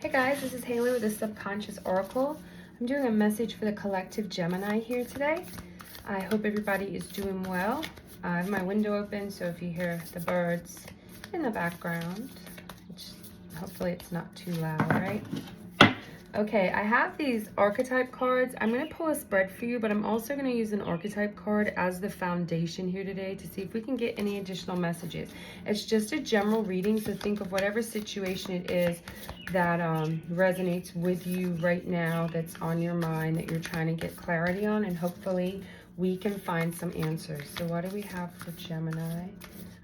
Hey guys, this is Haley with the Subconscious Oracle. I'm doing a message for the collective Gemini here today. I hope everybody is doing well. I have my window open, so if you hear the birds in the background, which hopefully it's not too loud, right? Okay, I have these archetype cards. I'm going to pull a spread for you, but I'm also going to use an archetype card as the foundation here today to see if we can get any additional messages. It's just a general reading, so think of whatever situation it is that resonates with you right now, that's on your mind, that you're trying to get clarity on, and hopefully we can find some answers. So what do we have for Gemini?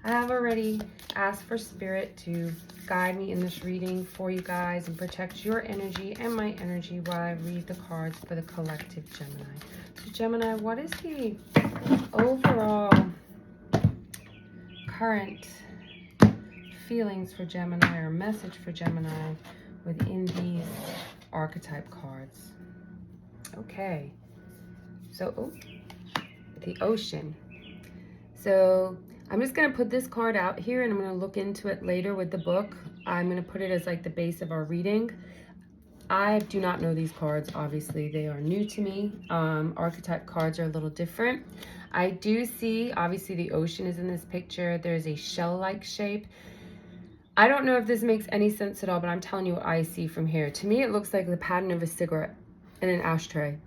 I have already asked for Spirit to guide me in this reading for you guys and protect your energy and my energy while I read the cards for the collective Gemini. So Gemini, what is the overall current feelings for Gemini or message for Gemini within these archetype cards? Okay, so the Ocean. So I'm just going to put this card out here and I'm going to look into it later with the book. I'm going to put it as like the base of our reading. I do not know these cards, obviously. They are new to me. Archetype cards are a little different. I do see, obviously the ocean is in this picture. There's a shell-like shape. I don't know if this makes any sense at all, but I'm telling you what I see from here. To me, it looks like the pattern of a cigarette in an ashtray.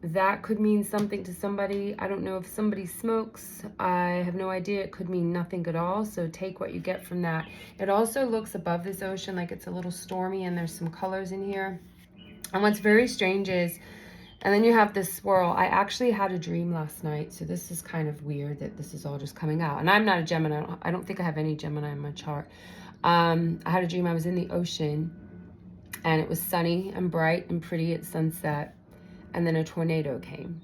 That could mean something to somebody. I don't know if somebody smokes. I have no idea. It could mean nothing at all. So take what you get from that. It also looks above this ocean like it's a little stormy and there's some colors in here. And what's very strange is, and then you have this swirl. I actually had a dream last night. So this is kind of weird that this is all just coming out. And I'm not a Gemini. I don't think I have any Gemini in my chart. I had a dream I was in the ocean and it was sunny and bright and pretty at sunset. And then a tornado came.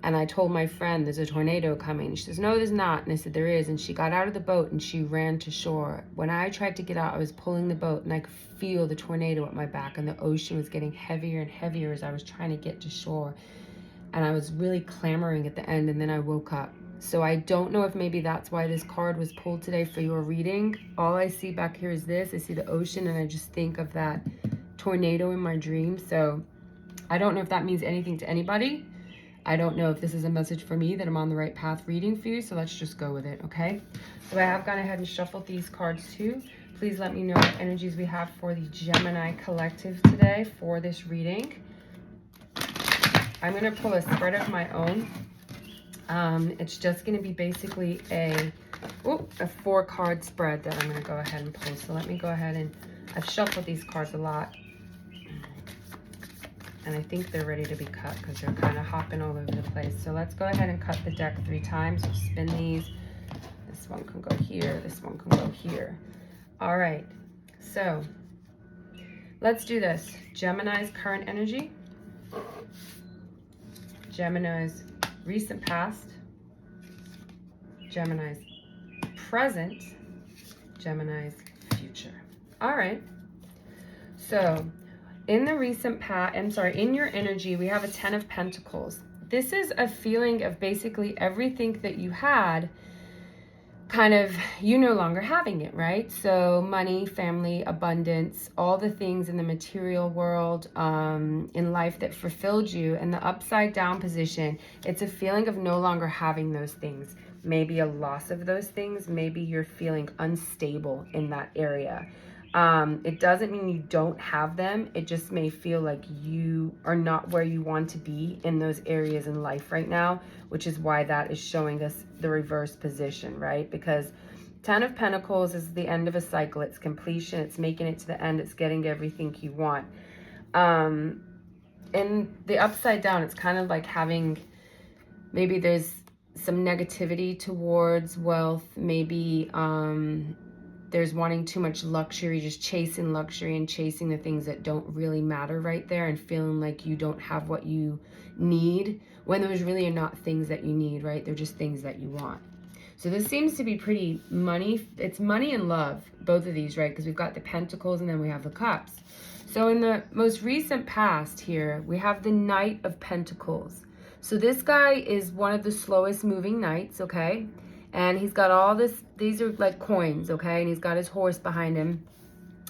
And I told my friend, there's a tornado coming. She says, no, there's not. And I said, there is. And she got out of the boat and she ran to shore. When I tried to get out, I was pulling the boat and I could feel the tornado at my back. And the ocean was getting heavier and heavier as I was trying to get to shore. And I was really clamoring at the end. And then I woke up. So I don't know if maybe that's why this card was pulled today for your reading. All I see back here is this. I see the ocean and I just think of that tornado in my dream. So I don't know if that means anything to anybody. I don't know if this is a message for me that I'm on the right path reading for you. So let's just go with it, okay? So I have gone ahead and shuffled these cards too. Please let me know what energies we have for the Gemini collective today for this reading. I'm going to pull a spread of my own. It's just going to be basically a 4-card spread that I'm going to go ahead and pull. So let me go ahead and I've shuffled these cards a lot. And I think they're ready to be cut because they're kind of hopping all over the place. So let's go ahead and cut the deck 3 times. We'll spin these. This one can go here. This one can go here. All right. So let's do this. Gemini's current energy. Gemini's recent past. Gemini's present. Gemini's future. All right. So in the recent past, in your energy, we have a 10 of Pentacles. This is a feeling of basically everything that you had, kind of, you no longer having it, right? So money, family, abundance, all the things in the material world, in life that fulfilled you. And the upside down position, it's a feeling of no longer having those things. Maybe a loss of those things. Maybe you're feeling unstable in that area. It doesn't mean you don't have them. It just may feel like you are not where you want to be in those areas in life right now, which is why that is showing us the reverse position, right? Because 10 of Pentacles is the end of a cycle. It's completion. It's making it to the end. It's getting everything you want. And the upside down, it's kind of like having, maybe there's some negativity towards wealth. Maybe, there's wanting too much luxury, just chasing luxury and chasing the things that don't really matter right there and feeling like you don't have what you need when those really are not things that you need, right? They're just things that you want. So this seems to be pretty money. It's money and love, both of these, right? Because we've got the Pentacles and then we have the Cups. So in the most recent past here, we have the Knight of Pentacles. So this guy is one of the slowest moving knights, okay? And he's got all this, these are like coins, okay? And he's got his horse behind him.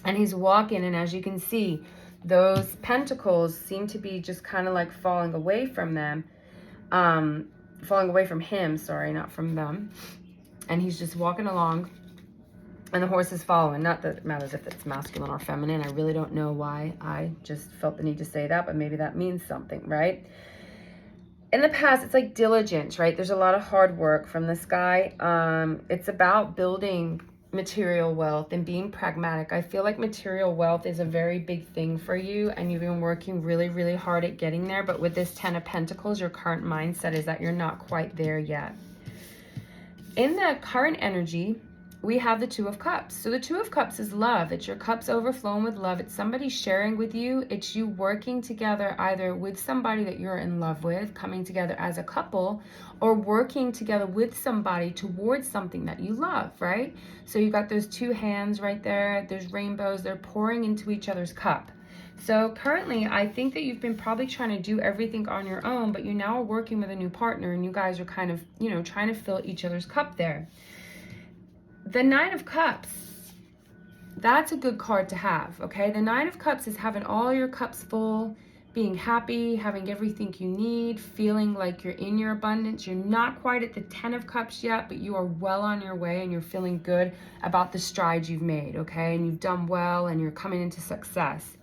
And he's walking, and as you can see, those pentacles seem to be just kind of like falling away from them. Falling away from him, sorry, not from them. And he's just walking along, and the horse is following. Not that it matters if it's masculine or feminine. I really don't know why. I just felt the need to say that, but maybe that means something, right? In the past, it's like diligence, right? There's a lot of hard work from this guy. It's about building material wealth and being pragmatic. I feel like material wealth is a very big thing for you, and you've been working really, really hard at getting there. But with this 10 of Pentacles, your current mindset is that you're not quite there yet. In the current energy, we have the 2 of Cups. So the 2 of Cups is love. It's your cups overflowing with love. It's somebody sharing with you. It's you working together either with somebody that you're in love with, coming together as a couple, or working together with somebody towards something that you love, right? So you got those 2 hands right there. There's rainbows. They're pouring into each other's cup. So currently, I think that you've been probably trying to do everything on your own, but you now are working with a new partner, and you guys are kind of, you know, trying to fill each other's cup there. The 9 of Cups, that's a good card to have, okay? The 9 of Cups is having all your cups full, being happy, having everything you need, feeling like you're in your abundance. You're not quite at the 10 of Cups yet, but you are well on your way, and you're feeling good about the strides you've made, okay? And you've done well, and you're coming into success.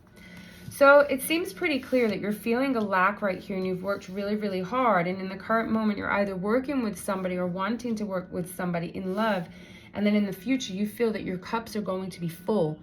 So it seems pretty clear that you're feeling a lack right here, and you've worked really, really hard. And in the current moment, you're either working with somebody or wanting to work with somebody in love. And then in the future, you feel that your cups are going to be full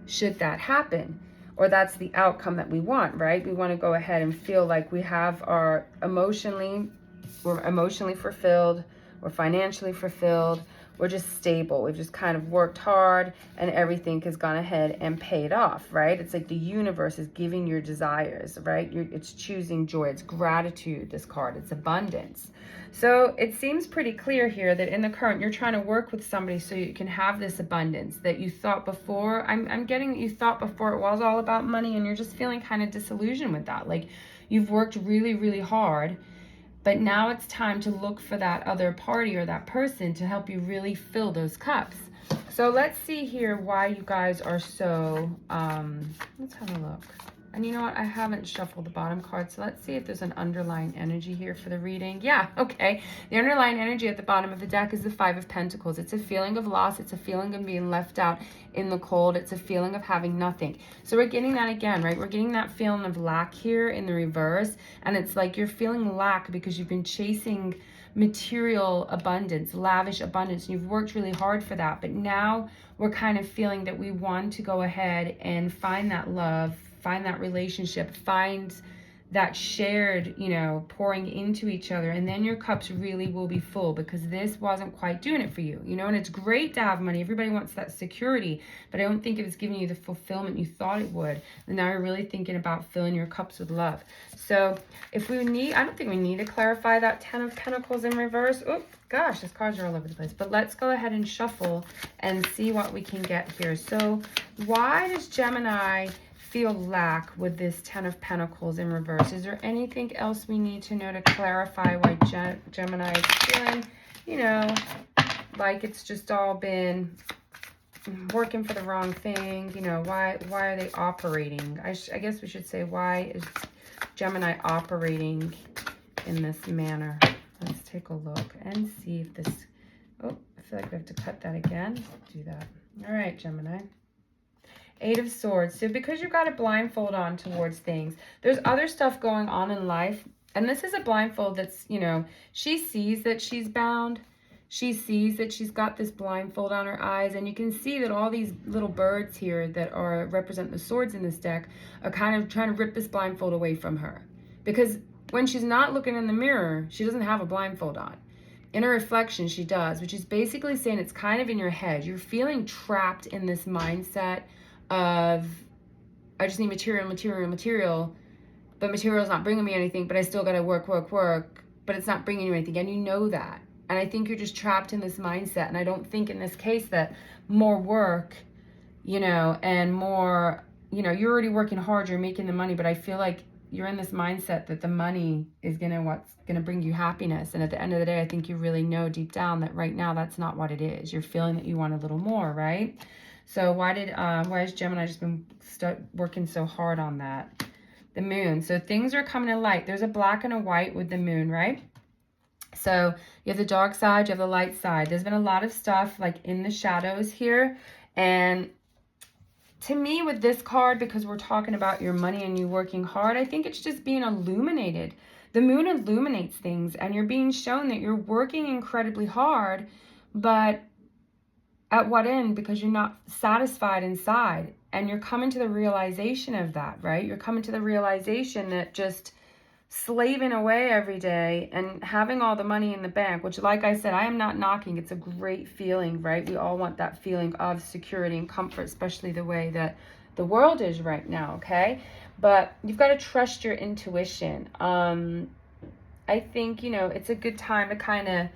should that happen. Or that's the outcome that we want, right? We want to go ahead and feel like we have our we're emotionally fulfilled, we're financially fulfilled, we're just stable. We've just kind of worked hard, and everything has gone ahead and paid off, right? It's like the universe is giving your desires, right? It's choosing joy. It's gratitude, this card. It's abundance. So it seems pretty clear here that in the current, you're trying to work with somebody so you can have this abundance that you thought before. I'm getting that you thought before it was all about money, and you're just feeling kind of disillusioned with that. Like, you've worked really, really hard, but now it's time to look for that other party or that person to help you really fill those cups. So let's see here why you guys are so, let's have a look. And you know what? I haven't shuffled the bottom card, so let's see if there's an underlying energy here for the reading. Yeah, okay. The underlying energy at the bottom of the deck is the 5 of Pentacles. It's a feeling of loss. It's a feeling of being left out in the cold. It's a feeling of having nothing. So we're getting that again, right? We're getting that feeling of lack here in the reverse. And it's like you're feeling lack because you've been chasing material abundance, lavish abundance, and you've worked really hard for that. But now we're kind of feeling that we want to go ahead and find that love, find that relationship, find that shared, you know, pouring into each other, and then your cups really will be full, because this wasn't quite doing it for you, you know. And it's great to have money. Everybody wants that security, but I don't think it was giving you the fulfillment you thought it would. And now you're really thinking about filling your cups with love. So if we need, I don't think we need to clarify that 10 of Pentacles in reverse. Oh gosh, these cards are all over the place. But let's go ahead and shuffle and see what we can get here. So why does Gemini feel lack with this 10 of Pentacles in reverse? Is there anything else we need to know to clarify why Gemini is feeling, you know, like it's just all been working for the wrong thing? You know, why are they operating? I guess we should say, why is Gemini operating in this manner? Let's take a look and see if this, oh, I feel like we have to cut that again. Let's do that. All right, Gemini. 8 of Swords. So because you've got a blindfold on towards things, there's other stuff going on in life. And this is a blindfold that's, you know, she sees that she's bound. She sees that she's got this blindfold on her eyes. And you can see that all these little birds here that represent the swords in this deck are kind of trying to rip this blindfold away from her. Because when she's not looking in the mirror, she doesn't have a blindfold on. In her reflection, she does, which is basically saying it's kind of in your head. You're feeling trapped in this mindset of, I just need material, but material's not bringing me anything, but I still got to work, but it's not bringing you anything, and you know that. And I think you're just trapped in this mindset, and I don't think in this case that more work, you know, and more, you know, you're already working hard, you're making the money, but I feel like you're in this mindset that the money is what's gonna bring you happiness. And at the end of the day, I think you really know deep down that right now that's not what it is. You're feeling that you want a little more, right? So why has Gemini just been working so hard on that? The moon. So things are coming to light. There's a black and a white with the moon, right? So you have the dark side, you have the light side. There's been a lot of stuff like in the shadows here. And to me with this card, because we're talking about your money and you working hard, I think it's just being illuminated. The moon illuminates things and you're being shown that you're working incredibly hard, but at what end? Because you're not satisfied inside. And you're coming to the realization of that, right? You're coming to the realization that just slaving away every day and having all the money in the bank, which, like I said, I am not knocking. It's a great feeling, right? We all want that feeling of security and comfort, especially the way that the world is right now, okay? But you've got to trust your intuition. I think, you know, it's a good time to kind of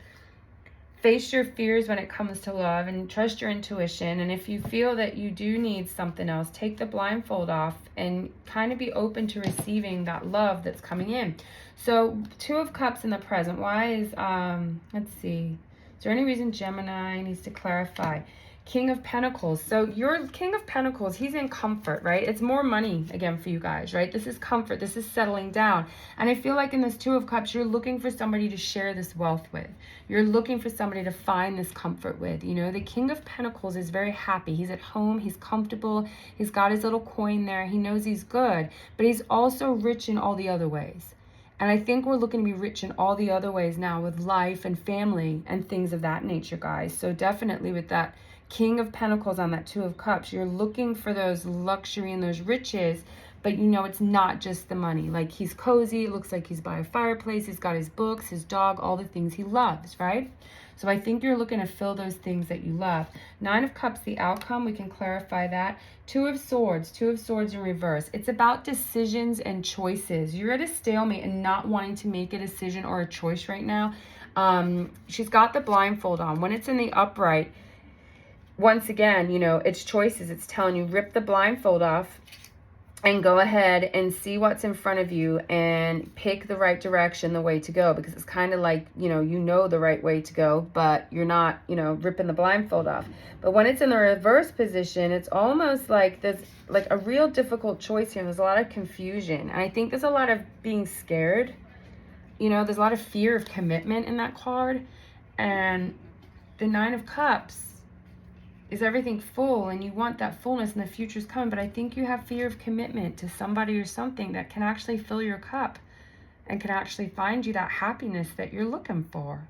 face your fears when it comes to love and trust your intuition. And if you feel that you do need something else, take the blindfold off and kind of be open to receiving that love that's coming in. So 2 of Cups in the present. Why is, let's see. Is there any reason Gemini needs to clarify? King of Pentacles. So your King of Pentacles, he's in comfort, right? It's more money again for you guys, right? This is comfort. This is settling down. And I feel like in this 2 of Cups, you're looking for somebody to share this wealth with. You're looking for somebody to find this comfort with. You know, the King of Pentacles is very happy. He's at home. He's comfortable. He's got his little coin there. He knows he's good, but he's also rich in all the other ways. And I think we're looking to be rich in all the other ways now with life and family and things of that nature, guys. So definitely with that King of Pentacles on that 2 of Cups, you're looking for those luxury and those riches, but you know it's not just the money. Like he's cozy, it looks like he's by a fireplace, he's got his books, his dog, all the things he loves, right? So I think you're looking to fill those things that you love. 9 of Cups, the outcome, we can clarify that. 2 of Swords in reverse. It's about decisions and choices. You're at a stalemate and not wanting to make a decision or a choice right now. She's got the blindfold on. When it's in the upright, once again, you know, it's choices. It's telling you rip the blindfold off and go ahead and see what's in front of you and pick the right direction, the way to go, because it's kind of like, you know the right way to go, but you're not, you know, ripping the blindfold off. But when it's in the reverse position, it's almost like there's like a real difficult choice here. There's a lot of confusion. And I think there's a lot of being scared. You know, there's a lot of fear of commitment in that card. And the 9 of Cups is everything full, and you want that fullness and the future's coming, but I think you have fear of commitment to somebody or something that can actually fill your cup and can actually find you that happiness that you're looking for.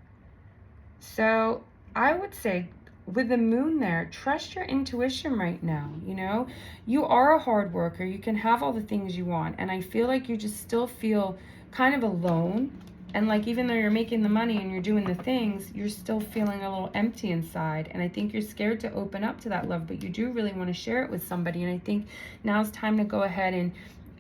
So I would say with the moon there, trust your intuition right now. You know, you are a hard worker. You can have all the things you want, and I feel like you just still feel kind of alone. And like, even though you're making the money and you're doing the things, you're still feeling a little empty inside. And I think you're scared to open up to that love, but you do really want to share it with somebody. And I think now's time to go ahead and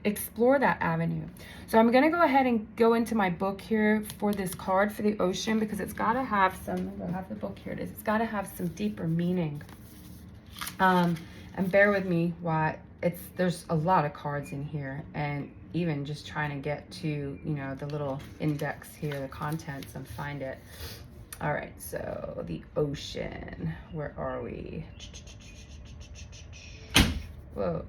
explore that avenue. So I'm going to go ahead and go into my book here for this card for the Ocean, because it's got to have some, I have the book here, it is. It's got to have some deeper meaning. And bear with me while there's a lot of cards in here, and even just trying to get to, you know, the little index here, the contents, and find it. All right, so the Ocean, where are we? Whoa,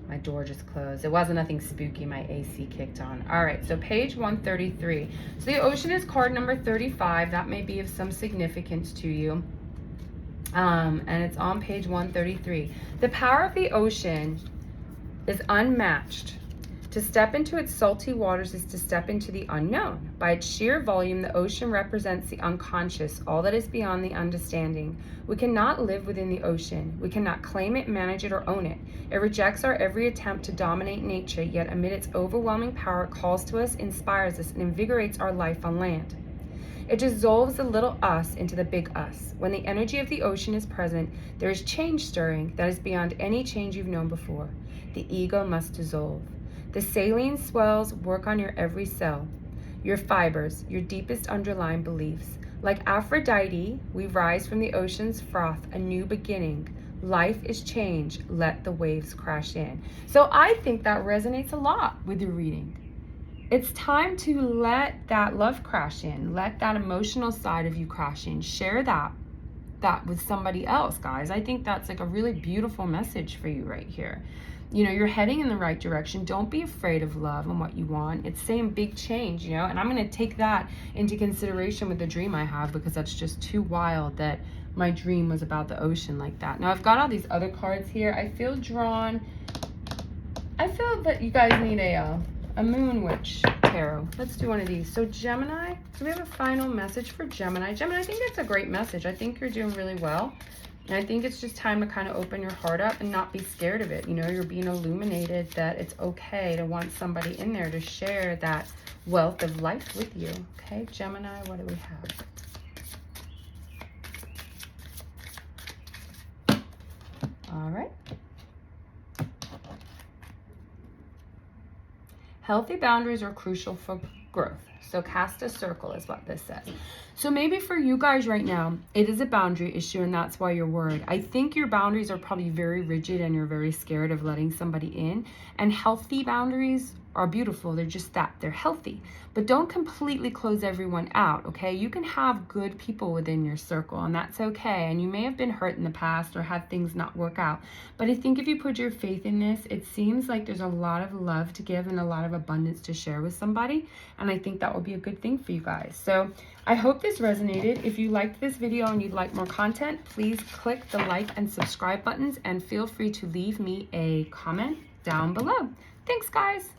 my door just closed. It wasn't nothing spooky, my AC kicked on. All right, so page 133. So the Ocean is card number 35. That may be of some significance to you. And it's on page 133. The power of the ocean is unmatched. To step into its salty waters is to step into the unknown. By its sheer volume, the ocean represents the unconscious, all that is beyond the understanding. We cannot live within the ocean. We cannot claim it, manage it, or own it. It rejects our every attempt to dominate nature, yet amid its overwhelming power, it calls to us, inspires us, and invigorates our life on land. It dissolves the little us into the big us. When the energy of the ocean is present, there is change stirring that is beyond any change you've known before. The ego must dissolve. The saline swells work on your every cell, your fibers, your deepest underlying beliefs. Like Aphrodite, we rise from the ocean's froth, a new beginning. Life is change. Let the waves crash in. So I think that resonates a lot with your reading. It's time to let that love crash in. Let that emotional side of you crash in. Share that. that with somebody else, guys. I think that's like a really beautiful message for you right here. You know, you're heading in the right direction. Don't be afraid of love and what you want. It's saying big change, you know, and I'm going to take that into consideration with the dream I have, because that's just too wild that my dream was about the ocean like that. Now, I've got all these other cards here. I feel drawn. I feel that you guys need a Moon Witch tarot. Let's do one of these. So Gemini, do we have a final message for Gemini? Gemini, I think that's a great message. I think you're doing really well. And I think it's just time to kind of open your heart up and not be scared of it. You know, you're being illuminated that it's okay to want somebody in there to share that wealth of life with you. Okay, Gemini, what do we have? All right. Healthy boundaries are crucial for growth. So cast a circle is what this says. So maybe for you guys right now, it is a boundary issue, and that's why you're worried. I think your boundaries are probably very rigid and you're very scared of letting somebody in. And healthy boundaries are beautiful. They're just that. They're healthy. But don't completely close everyone out, okay? You can have good people within your circle, and that's okay. And you may have been hurt in the past or had things not work out. But I think if you put your faith in this, it seems like there's a lot of love to give and a lot of abundance to share with somebody. And I think that will be a good thing for you guys. So I hope this resonated. If you liked this video and you'd like more content, please click the like and subscribe buttons, and feel free to leave me a comment down below. Thanks, guys.